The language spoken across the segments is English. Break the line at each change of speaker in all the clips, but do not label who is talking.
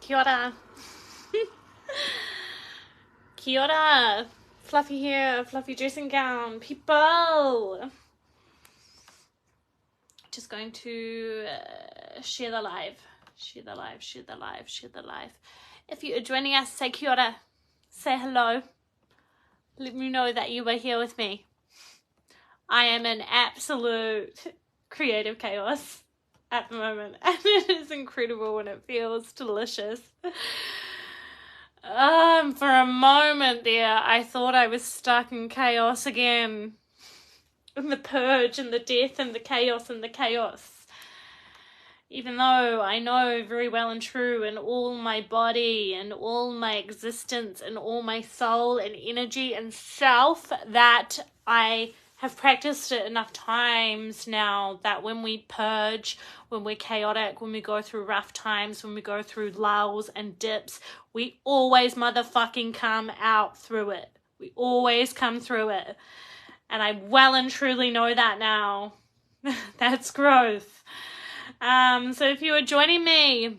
Kia ora. Kia ora. Fluffy hair, fluffy dressing gown. People. Just going to share the live. Share the live, share the live, share the live. If you are joining us, say kia ora. Say hello. Let me know that you are here with me. I am in absolute creative chaos at the moment, and it is incredible and it feels delicious. For a moment there, I thought I was stuck in chaos again. In the purge and the death and the chaos and the chaos. Even though I know very well and true in all my body and all my existence and all my soul and energy and self that I have practiced it enough times now that when we purge, when we're chaotic, when we go through rough times, when we go through lulls and dips, we always motherfucking come out through it. We always come through it. And I well and truly know that now. That's growth. So if you are joining me,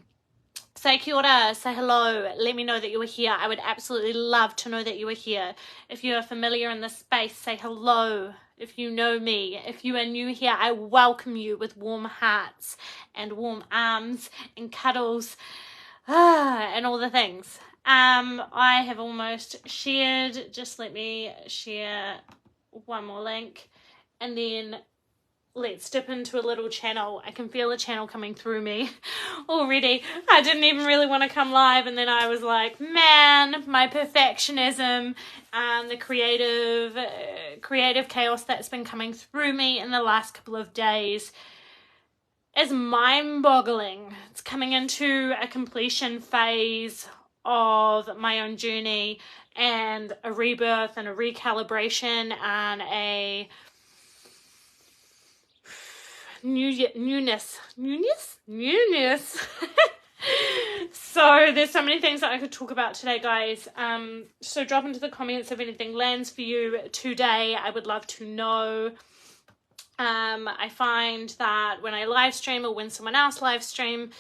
say kia ora, say hello, let me know that you are here. I would absolutely love to know that you are here. If you are familiar in this space, say hello. If you know me, if you are new here, I welcome you with warm hearts and warm arms and cuddles and all the things. I have almost shared. Just let me share one more link and then let's dip into a little channel. I can feel a channel coming through me already. I didn't even really want to come live, and then I was like, man, my perfectionism and the creative chaos that's been coming through me in the last couple of days is mind-boggling. It's coming into a completion phase of my own journey and a rebirth and a recalibration and a newness. So there's so many things that I could talk about today, guys. So drop into the comments if anything lands for you today. I would love to know. I find that when I live stream or when someone else live stream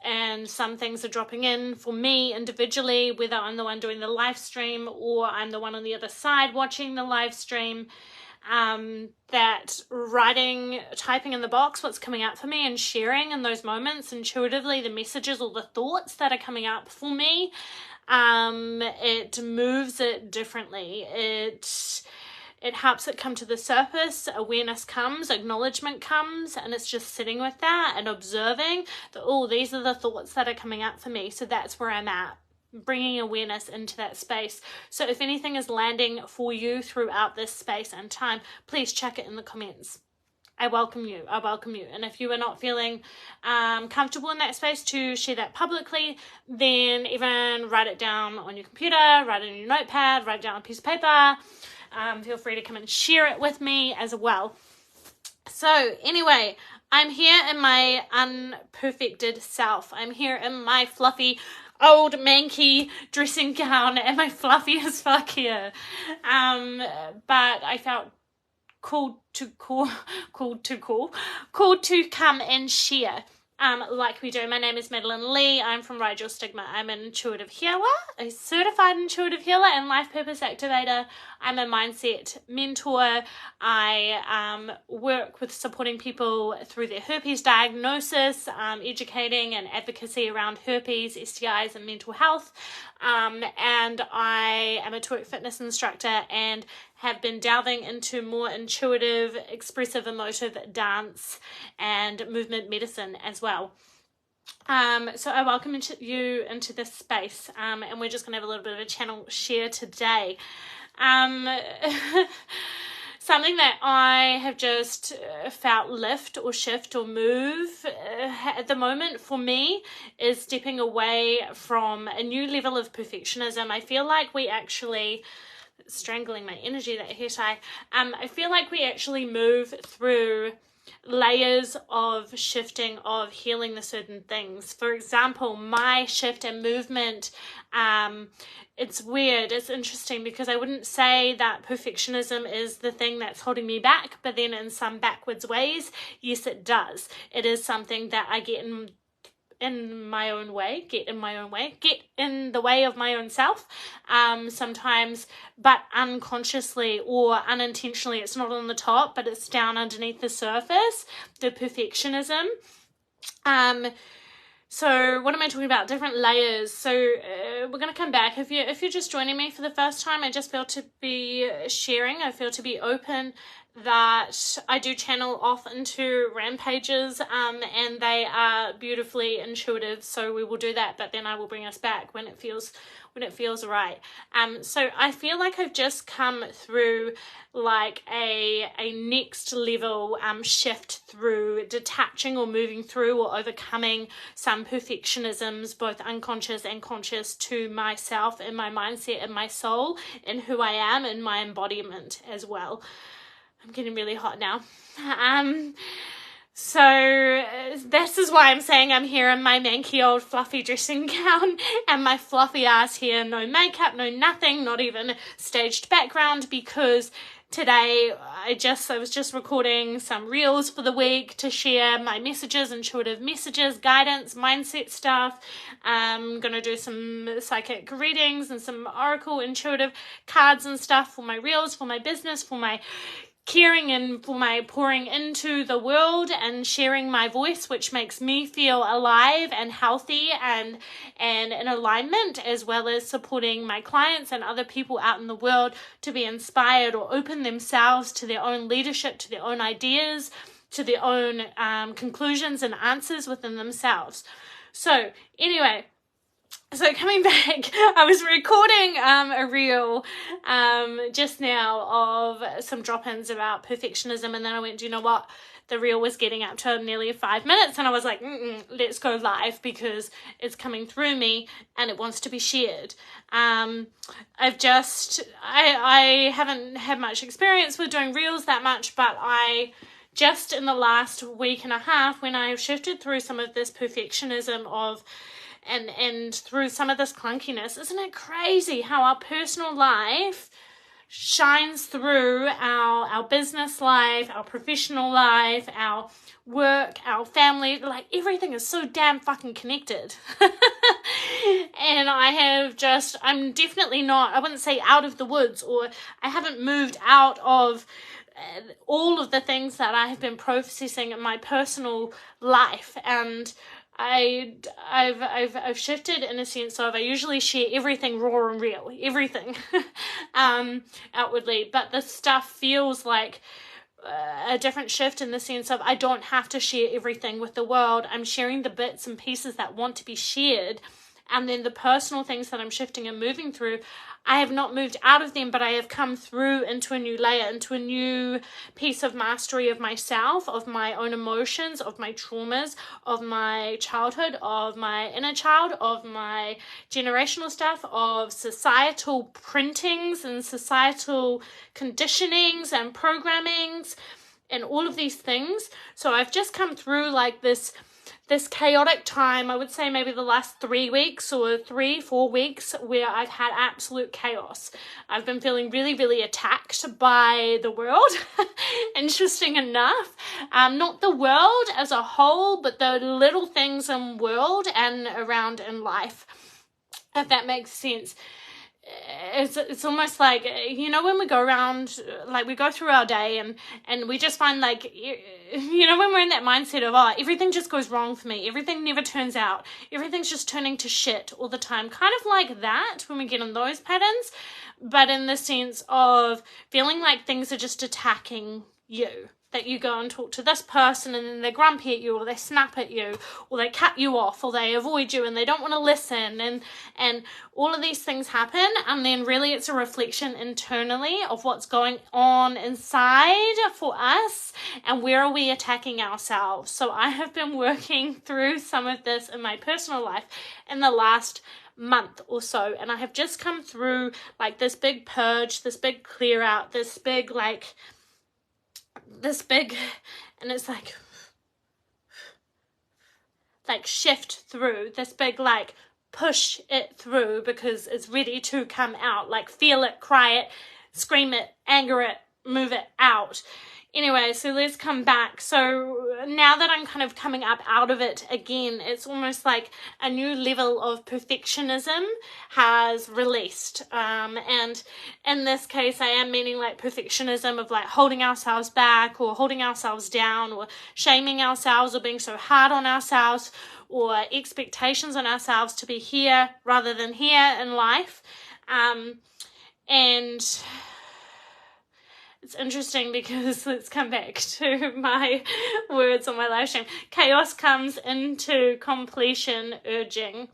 and some things are dropping in for me individually, whether I'm the one doing the live stream or I'm the one on the other side watching the live stream, that typing in the box what's coming up for me and sharing in those moments intuitively the messages or the thoughts that are coming up for me, it moves it differently. It helps it come to the surface, awareness comes, acknowledgement comes, and it's just sitting with that and observing that, oh, these are the thoughts that are coming up for me, so that's where I'm at. Bringing awareness into that space. So if anything is landing for you throughout this space and time, please check it in the comments. I welcome you. And if you are not feeling comfortable in that space to share that publicly, then even write it down on your computer, write it in your notepad, write it down on a piece of paper. Feel free to come and share it with me as well. So anyway, I'm here in my unperfected self. I'm here in my fluffy old manky dressing gown and my fluffy as fuck hair. But I felt called to come and share. Like we do. My name is Madeline Lee. I'm from Ride Your Stigma. I'm an intuitive healer, a certified intuitive healer and life purpose activator. I'm a mindset mentor. I work with supporting people through their herpes diagnosis, educating and advocacy around herpes, STIs and mental health. And I am a Twerk fitness instructor and have been delving into more intuitive, expressive, emotive dance and movement medicine as well. So I welcome you into this space, and we're just going to have a little bit of a channel share today. Something that I have just felt lift or shift or move at the moment for me is stepping away from a new level of perfectionism. I feel like we actually, strangling my energy that hair tie, I feel like we actually move through layers of shifting, of healing the certain things. For example, my shift and movement, it's weird, it's interesting because I wouldn't say that perfectionism is the thing that's holding me back, but then in some backwards ways, yes it does. It is something that I get in in my own way, get in the way of my own self sometimes, but unconsciously or unintentionally. It's not on the top, but it's down underneath the surface, the perfectionism. So what am I talking about? Different layers. So we're going to come back. If you're just joining me for the first time, I just feel to be sharing. I feel to be open that I do channel off into rampages, and they are beautifully intuitive. So we will do that, but then I will bring us back when it feels right. So I feel like I've just come through like a next level shift through detaching or moving through or overcoming some perfectionisms, both unconscious and conscious, to myself and my mindset and my soul and who I am and my embodiment as well. I'm getting really hot now. So this is why I'm saying I'm here in my manky old fluffy dressing gown and my fluffy ass hair, no makeup, no nothing, not even staged background, because today I was just recording some reels for the week to share my messages, intuitive messages, guidance, mindset stuff. I'm going to do some psychic readings and some oracle intuitive cards and stuff for my reels, for my business, for my caring and for my pouring into the world and sharing my voice, which makes me feel alive and healthy and in alignment, as well as supporting my clients and other people out in the world to be inspired or open themselves to their own leadership, to their own ideas, to their own conclusions and answers within themselves. So anyway, so coming back, I was recording a reel just now of some drop-ins about perfectionism, and then I went, do you know what? The reel was getting up to nearly 5 minutes, and I was like, let's go live, because it's coming through me and it wants to be shared. I haven't had much experience with doing reels that much, but I just in the last week and a half, when I have shifted through some of this perfectionism of and through some of this clunkiness, isn't it crazy how our personal life shines through our business life, our professional life, our work, our family? Like, everything is so damn fucking connected. And I'm definitely not, I wouldn't say out of the woods, or I haven't moved out of all of the things that I have been processing in my personal life. And I've shifted in a sense of, I usually share everything raw and real, everything outwardly, but this stuff feels like a different shift in the sense of I don't have to share everything with the world. I'm sharing the bits and pieces that want to be shared, and then the personal things that I'm shifting and moving through, I have not moved out of them, but I have come through into a new layer, into a new piece of mastery of myself, of my own emotions, of my traumas, of my childhood, of my inner child, of my generational stuff, of societal printings and societal conditionings and programmings and all of these things. So I've just come through like this chaotic time, I would say maybe the last 3 weeks or 3-4 weeks, where I've had absolute chaos. I've been feeling really, really attacked by the world, interesting enough. Not the world as a whole, but the little things in world and around in life, if that makes sense. It's almost like, you know, when we go around, like we go through our day and we just find, like, you know, when we're in that mindset of, oh, everything just goes wrong for me, everything never turns out, everything's just turning to shit all the time, kind of like that when we get in those patterns, but in the sense of feeling like things are just attacking you. That you go and talk to this person and then they're grumpy at you, or they snap at you, or they cut you off, or they avoid you and they don't want to listen, and all of these things happen, and then really it's a reflection internally of what's going on inside for us and where are we attacking ourselves. So I have been working through some of this in my personal life in the last month or so, and I have just come through like this big purge, this big clear out, this big and it's like shift through this big, like push it through, because it's ready to come out, like feel it, cry it, scream it, anger it, move it out. Anyway, so let's come back. So now that I'm kind of coming up out of it again, it's almost like a new level of perfectionism has released. And in this case, I am meaning like perfectionism of like holding ourselves back or holding ourselves down or shaming ourselves or being so hard on ourselves or expectations on ourselves to be here rather than here in life. And it's interesting because let's come back to my words on my live stream. Chaos comes into completion urging.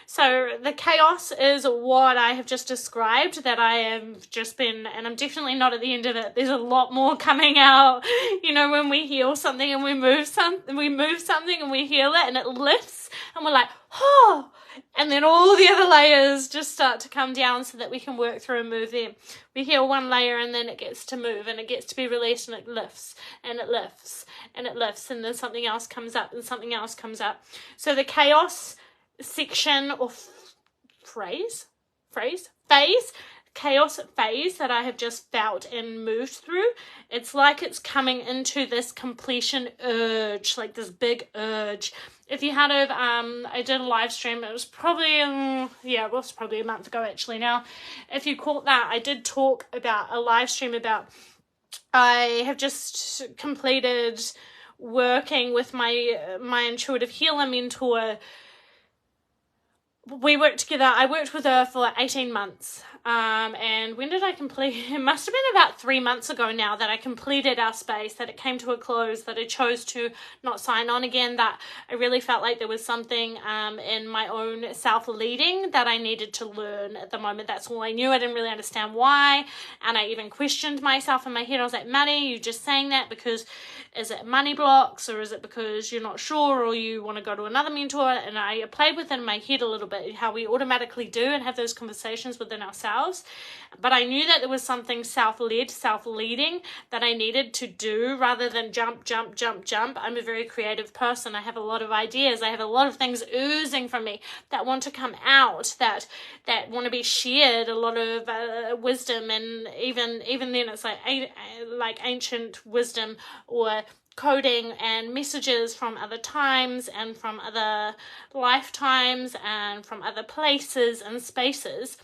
So the chaos is what I have just described, that I have just been, and I'm definitely not at the end of it. There's a lot more coming out. You know, when we heal something and we move something and we heal it and it lifts and we're like, oh, and then all the other layers just start to come down so that we can work through and move them. We heal one layer and then it gets to move and it gets to be released and it lifts and it lifts and it lifts and then something else comes up and something else comes up. So the chaos section or phase chaos phase that I have just felt and moved through, it's like it's coming into this completion urge, like this big urge. If you had I did a live stream, it was probably it was probably a month ago actually now. If you caught that, I did talk about a live stream about I have just completed working with my intuitive healer mentor. We worked together. I worked with her for 18 months. And when did I complete? It must have been about 3 months ago now that I completed our space, that it came to a close, that I chose to not sign on again, that I really felt like there was something in my own self-leading that I needed to learn at the moment. That's all I knew. I didn't really understand why. And I even questioned myself in my head. I was like, Maddie, you just saying that because is it money blocks or is it because you're not sure or you want to go to another mentor? And I played within my head a little bit how we automatically do and have those conversations within ourselves. But I knew that there was something self-led, self-leading that I needed to do rather than jump. I'm a very creative person. I have a lot of ideas. I have a lot of things oozing from me that want to come out, that want to be shared, a lot of wisdom. And even then it's like ancient wisdom or coding and messages from other times and from other lifetimes and from other places and spaces.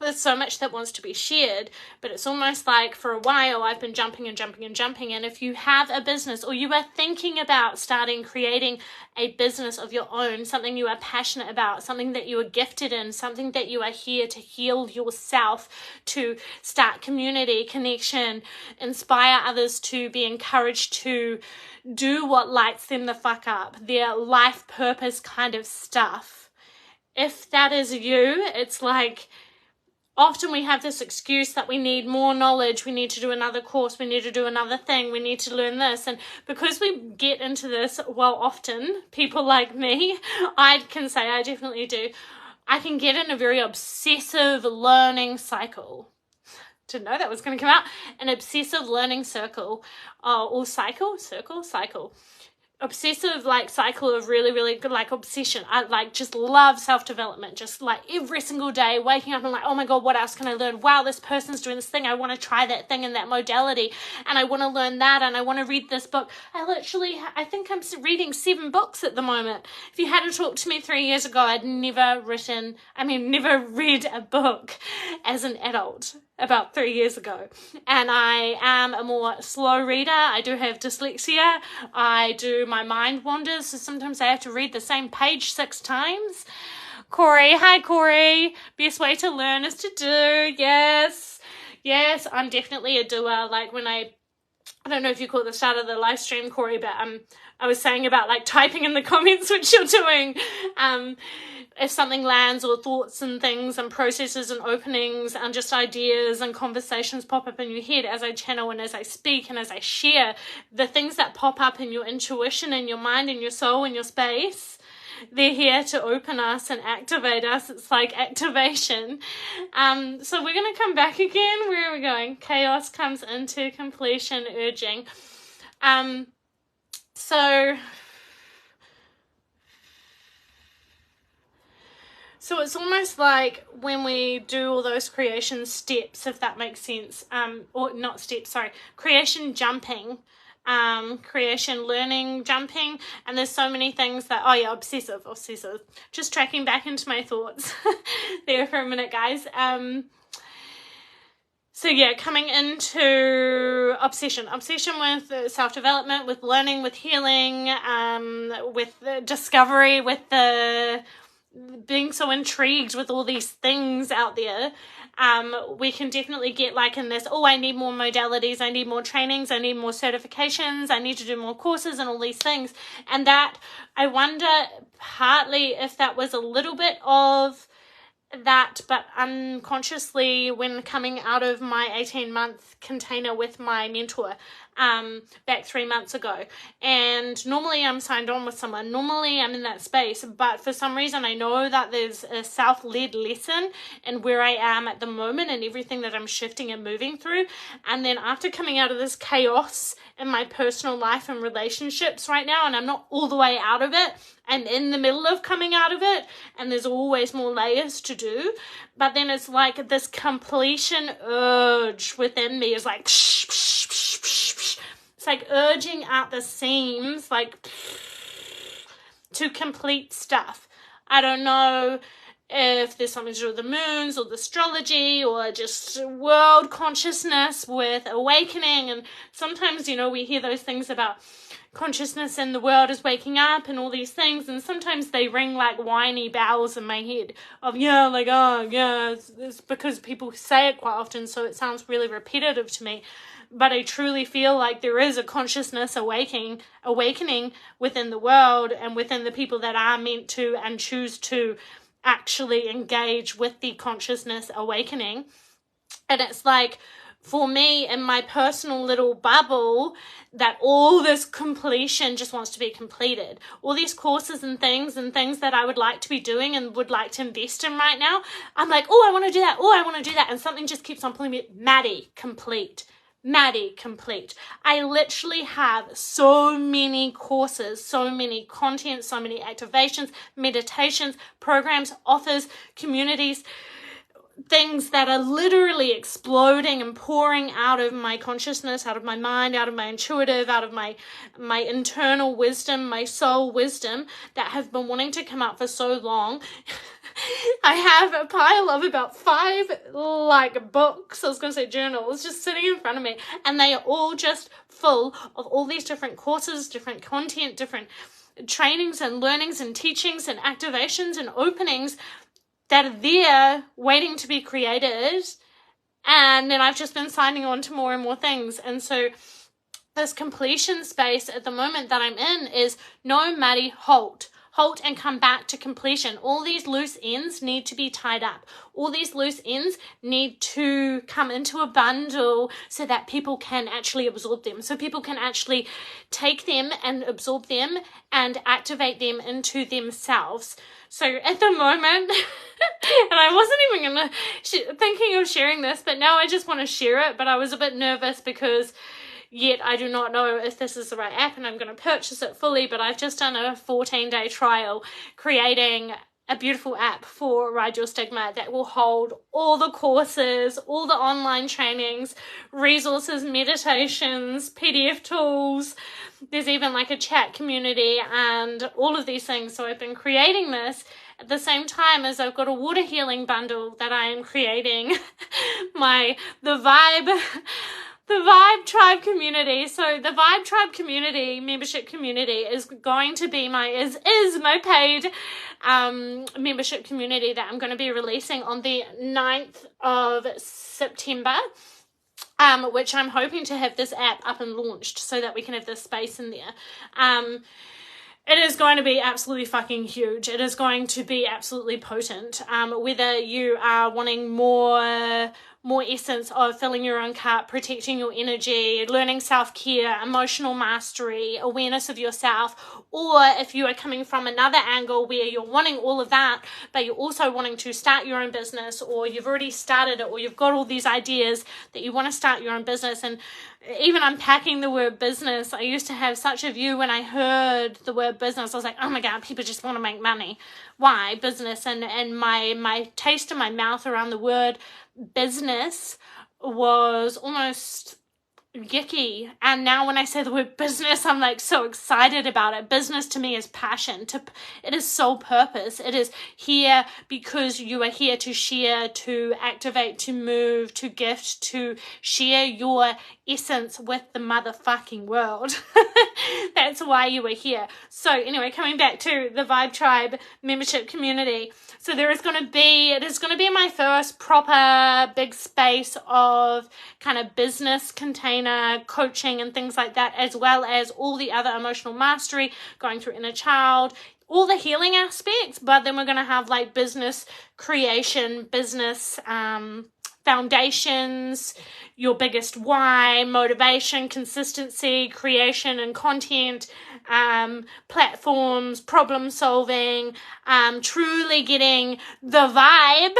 There's so much that wants to be shared, but it's almost like for a while I've been jumping. And if you have a business or you are thinking about creating a business of your own, something you are passionate about, something that you are gifted in, something that you are here to heal yourself, to start community, connection, inspire others to be encouraged to do what lights them the fuck up, their life purpose kind of stuff. If that is you, it's like, often we have this excuse that we need more knowledge, we need to do another course, we need to do another thing, we need to learn this. And because we get into this, well, often, people like me, I can say I definitely do, I can get in a very obsessive learning cycle. Didn't know that was going to come out. An obsessive learning circle, or cycle. Obsessive cycle of really good obsession. I just love self-development, just every single day waking up and oh my god, what else can I learn? Wow, this person's doing this thing, I want to try that thing in that modality, and I want to learn that, and I want to read this book. I think I'm reading 7 books at the moment. If you had talked to me 3 years ago, I'd never read a book as an adult about 3 years ago. And I am a more slow reader. I do have dyslexia. My mind wanders, so sometimes I have to read the same page 6 times. Corey, hi Corey. Best way to learn is to do. Yes, I'm definitely a doer. When I don't know if you caught the start of the live stream, Corey, but I was saying about typing in the comments, which you're doing. If something lands, or thoughts and things and processes and openings and just ideas and conversations pop up in your head as I channel and as I speak and as I share, the things that pop up in your intuition and your mind and your soul and your space, they're here to open us and activate us. It's like activation. So we're going to come back again. Where are we going? Chaos comes into completion urging. So So it's almost like when we do all those creation steps, if that makes sense, or not steps, sorry, creation jumping, creation learning jumping, and there's so many things that, oh yeah, obsessive, just tracking back into my thoughts there for a minute, guys. So yeah, coming into obsession with self-development, with learning, with healing, with the discovery, with the being so intrigued with all these things out there. We can definitely get like in this, oh, I need more modalities, I need more trainings, I need more certifications, I need to do more courses and all these things. And that, I wonder partly if that was a little bit of that, but unconsciously when coming out of my 18-month container with my mentor back 3 months ago. And normally I'm signed on with someone, normally I'm in that space, but for some reason I know that there's a self-led lesson in where I am at the moment and everything that I'm shifting and moving through. And then after coming out of this chaos in my personal life and relationships right now, and I'm not all the way out of it, I'm in the middle of coming out of it, and there's always more layers to do. But then it's like this completion urge within me is like, it's like urging out the seams, like to complete stuff. I don't know if there's something to do with the moons or the astrology or just world consciousness with awakening. And sometimes, you know, we hear those things about consciousness in the world is waking up and all these things, and sometimes they ring like whiny bells in my head of, yeah, like, oh yeah, it's because people say it quite often, so it sounds really repetitive to me. But I truly feel like there is a consciousness awakening within the world and within the people that are meant to and choose to actually engage with the consciousness awakening. And it's like, for me, in my personal little bubble, that all this completion just wants to be completed. All these courses and things that I would like to be doing and would like to invest in right now, I'm like, oh, I want to do that. Oh, I want to do that. And something just keeps on pulling me, Maddie, complete. I literally have so many courses, so many content, so many activations, meditations, programs, offers, communities, things that are literally exploding and pouring out of my consciousness, out of my mind, out of my intuitive, out of my internal wisdom, my soul wisdom, that have been wanting to come out for so long. I have a pile of about 5 like books, I was going to say journals, just sitting in front of me, and they are all just full of all these different courses, different content, different trainings and learnings and teachings and activations and openings that are there waiting to be created. And then I've just been signing on to more and more things. And so this completion space at the moment that I'm in is, no, Maddie, halt and come back to completion. All these loose ends need to be tied up. All these loose ends need to come into a bundle so that people can actually absorb them. So people can actually take them and absorb them and activate them into themselves. So at the moment, and I wasn't even thinking of sharing this, but now I just want to share it. But I was a bit nervous because yet I do not know if this is the right app and I'm going to purchase it fully, but I've just done a 14-day trial creating a beautiful app for Ride Your Stigma that will hold all the courses, all the online trainings, resources, meditations, PDF tools. There's even like a chat community and all of these things. So I've been creating this at the same time as I've got a water healing bundle that I am creating, the Vibe Tribe community. So the Vibe Tribe community, membership community, is going to be is my paid membership community that I'm going to be releasing on the 9th of September, which I'm hoping to have this app up and launched so that we can have this space in there. It is going to be absolutely fucking huge. It is going to be absolutely potent. Whether you are wanting more essence of filling your own cup, protecting your energy, learning self-care, emotional mastery, awareness of yourself, or if you are coming from another angle where you're wanting all of that, but you're also wanting to start your own business, or you've already started it, or you've got all these ideas that you want to start your own business. And even unpacking the word business, I used to have such a view when I heard the word business. I was like, oh my God, people just want to make money. why business, and my taste in my mouth around the word business was almost yucky, and now when I say the word business, I'm like so excited about it. Business to me is passion. It is sole purpose. It is here because you are here to share, to activate, to move, to gift, to share your essence with the motherfucking world. That's why you are here. So anyway, coming back to the Vibe Tribe membership community. So it is going to be my first proper big space of kind of business container coaching and things like that, as well as all the other emotional mastery, going through inner child, all the healing aspects. But then we're going to have like business creation, business foundations, your biggest why, motivation, consistency, creation and content, platforms, problem solving, truly getting the vibe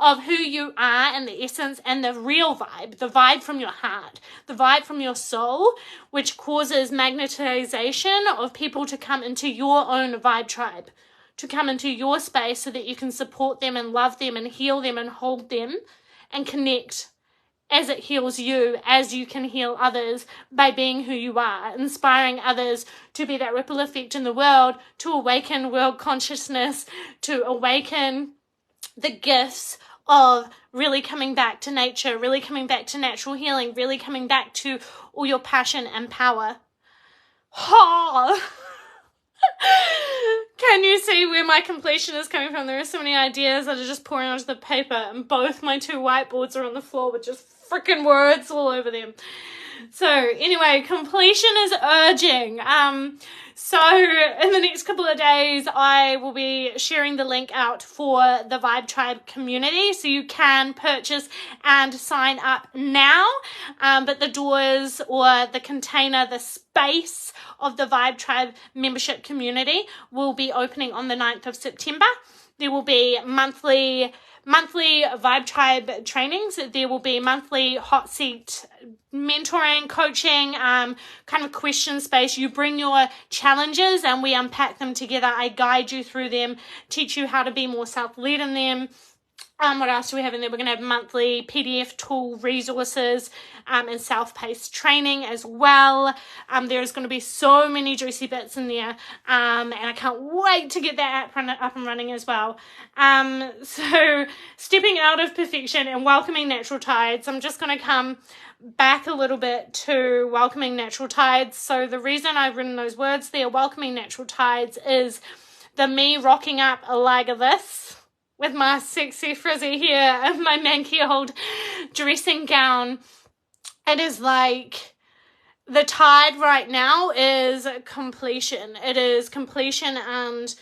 of who you are and the essence and the real vibe, the vibe from your heart, the vibe from your soul, which causes magnetization of people to come into your own vibe tribe, to come into your space so that you can support them and love them and heal them and hold them and connect as it heals you, as you can heal others by being who you are, inspiring others to be that ripple effect in the world, to awaken world consciousness, to awaken the gifts of really coming back to nature, really coming back to natural healing, really coming back to all your passion and power. Oh. Can you see where my completion is coming from? There are so many ideas that are just pouring onto the paper, and both my two whiteboards are on the floor with just freaking words all over them. So anyway, completion is urging. So in the next couple of days, I will be sharing the link out for the Vibe Tribe community, so you can purchase and sign up now. But the doors or the container, the space of the Vibe Tribe membership community will be opening on the 9th of September. There will be monthly Vibe Tribe trainings. There will be monthly hot seat mentoring, coaching, kind of question space. You bring your challenges and we unpack them together. I guide you through them, teach you how to be more self-led in them. What else do we have in there? We're going to have monthly PDF tool resources and self-paced training as well. There's going to be so many juicy bits in there, and I can't wait to get that app up and running as well. So stepping out of perfection and welcoming natural tides. I'm just going to come back a little bit to welcoming natural tides. So the reason I've written those words there, welcoming natural tides, is the me rocking up like this with my sexy frizzy hair and my manky old dressing gown. It is like the tide right now is completion. It is completion, and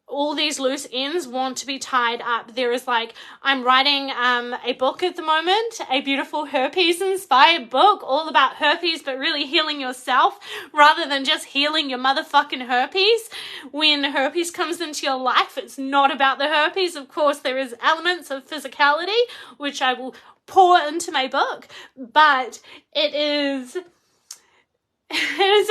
all these loose ends want to be tied up. There is like, I'm writing a book at the moment, a beautiful herpes inspired book all about herpes, but really healing yourself rather than just healing your motherfucking herpes. When herpes comes into your life, it's not about the herpes. Of course, there is elements of physicality, which I will pour into my book, but it is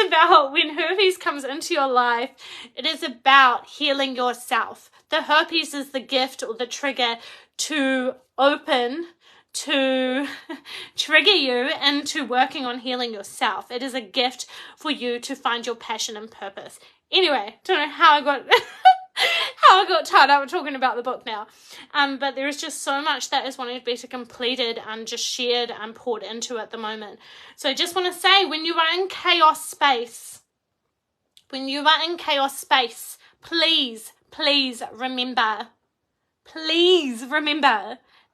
about when herpes comes into your life, it is about healing yourself. The herpes is the gift or the trigger to open, to trigger you into working on healing yourself. It is a gift for you to find your passion and purpose. Anyway, don't know how I got tied up talking about the book now. But there is just so much that is wanting to be completed and just shared and poured into at the moment. So I just want to say, when you are in chaos space, please remember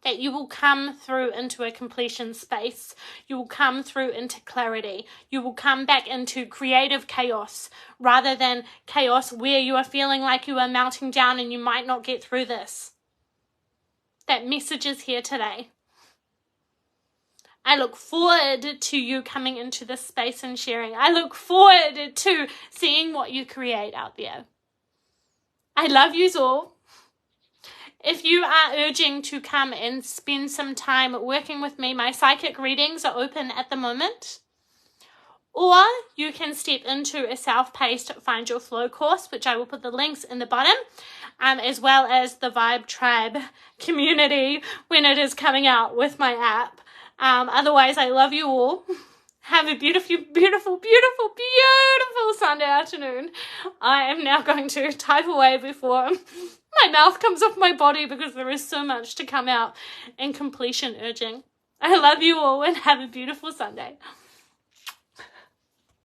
that you will come through into a completion space. You will come through into clarity. You will come back into creative chaos rather than chaos where you are feeling like you are melting down and you might not get through this. That message is here today. I look forward to you coming into this space and sharing. I look forward to seeing what you create out there. I love you all. If you are urging to come and spend some time working with me, my psychic readings are open at the moment. Or you can step into a self-paced Find Your Flow course, which I will put the links in the bottom. as well as the Vibe Tribe community when it is coming out with my app. Otherwise, I love you all. Have a beautiful, beautiful, beautiful, beautiful Sunday afternoon. I am now going to type away before my mouth comes off my body because there is so much to come out in completion urging. I love you all and have a beautiful Sunday.